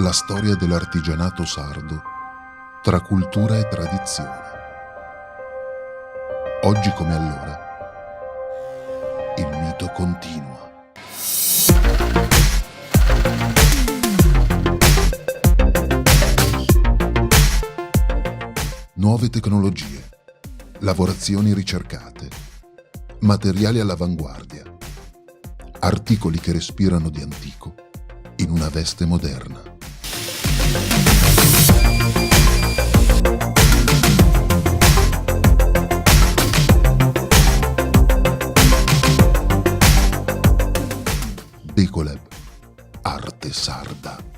La storia dell'artigianato sardo tra cultura e tradizione. Oggi come allora, il mito continua. Nuove tecnologie, lavorazioni ricercate, materiali all'avanguardia, articoli che respirano di antico in una veste moderna. Becolab, arte sarda.